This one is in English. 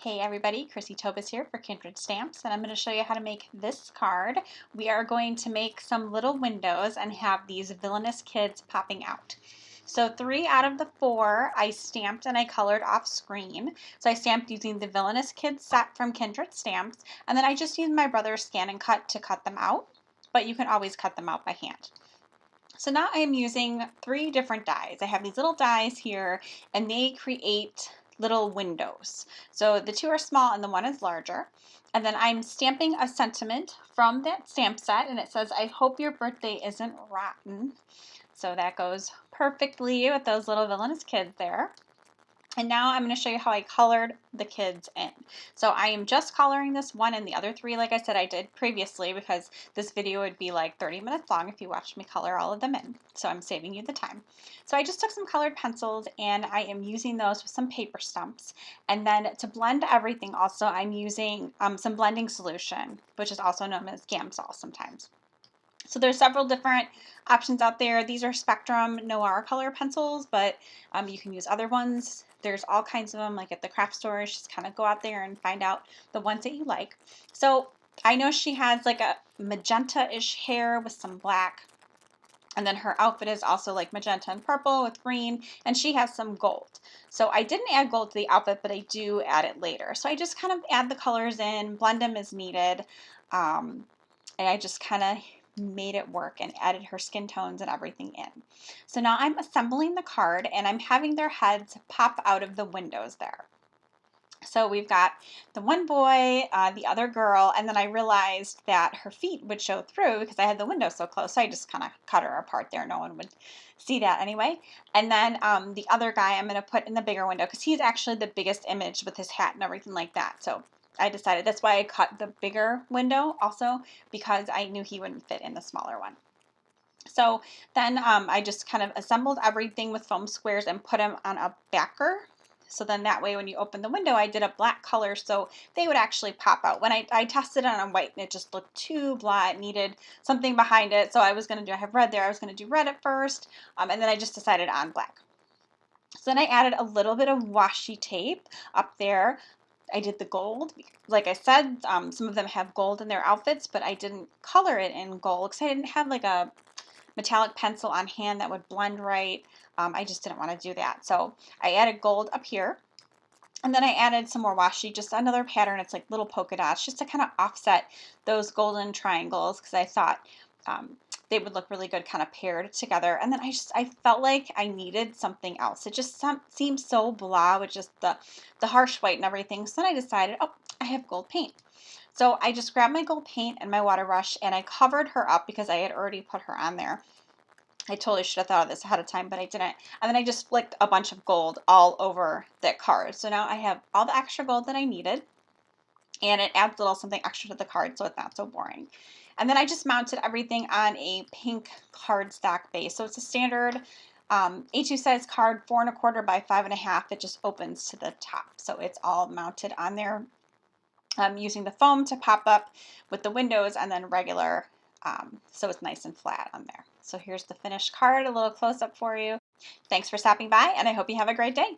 Hey everybody, Chrissy Tobis here for Kindred Stamps, and I'm going to show you how to make this card. We are going to make some little windows and have these villainous kids popping out. So 3 out of the 4 I stamped and I colored off screen. So I stamped using the Villainous Kids set from Kindred Stamps, and then I just used my brother's Scan and Cut to cut them out, but you can always cut them out by hand. So now I am using 3 different dies. I have these little dies here and they create little windows. So the 2 are small and the 1 is larger. And then I'm stamping a sentiment from that stamp set and it says, "I hope your birthday isn't rotten." So that goes perfectly with those little villainous kids there. And now I'm going to show you how I colored the kids in. So I am just coloring this one, and the other 3, like I said, I did previously because this video would be like 30 minutes long if you watched me color all of them in. So I'm saving you the time. So I just took some colored pencils and I am using those with some paper stumps. And then to blend everything also, I'm using some blending solution, which is also known as Gamsol sometimes. So there's several different options out there. These are Spectrum Noir color pencils, but you can use other ones. There's all kinds of them, like at the craft stores. Just kind of go out there and find out the ones that you like. So I know she has like a magenta-ish hair with some black. And then her outfit is also like magenta and purple with green, and she has some gold. So I didn't add gold to the outfit, but I do add it later. So I just kind of add the colors in, blend them as needed, and I just kind of made it work and added her skin tones and everything in. So now I'm assembling the card and I'm having their heads pop out of the windows there. So we've got the one boy, the other girl, and then I realized that her feet would show through because I had the window so close. So I just kind of cut her apart there. No one would see that anyway. And then the other guy I'm going to put in the bigger window because he's actually the biggest image with his hat and everything like that. So I decided that's why I cut the bigger window also, because I knew he wouldn't fit in the smaller one. So then I just kind of assembled everything with foam squares and put them on a backer. So then that way when you open the window, I did a black color so they would actually pop out. When I tested it on white and it just looked too blah, it needed something behind it. So I have red there, I was going to do red at first, and then I just decided on black. So then I added a little bit of washi tape up there. I did the gold. Like I said, some of them have gold in their outfits, but I didn't color it in gold because I didn't have like a metallic pencil on hand that would blend right. I just didn't want to do that. So I added gold up here. And then I added some more washi, just another pattern. It's like little polka dots, just to kind of offset those golden triangles because I thought they would look really good kind of paired together. And then I felt like I needed something else. It just seemed so blah with just the harsh white and everything. So then I decided, oh, I have gold paint. So I just grabbed my gold paint and my water brush and I covered her up because I had already put her on there. I totally should have thought of this ahead of time, but I didn't. And then I just flicked a bunch of gold all over that card. So now I have all the extra gold that I needed, and it adds a little something extra to the card so it's not so boring. And then I just mounted everything on a pink cardstock base. So it's a standard A2 size card, 4 1/4 by 5 1/2. It just opens to the top. So it's all mounted on there. I'm using the foam to pop up with the windows and then regular, so it's nice and flat on there. So here's the finished card, a little close up for you. Thanks for stopping by, and I hope you have a great day.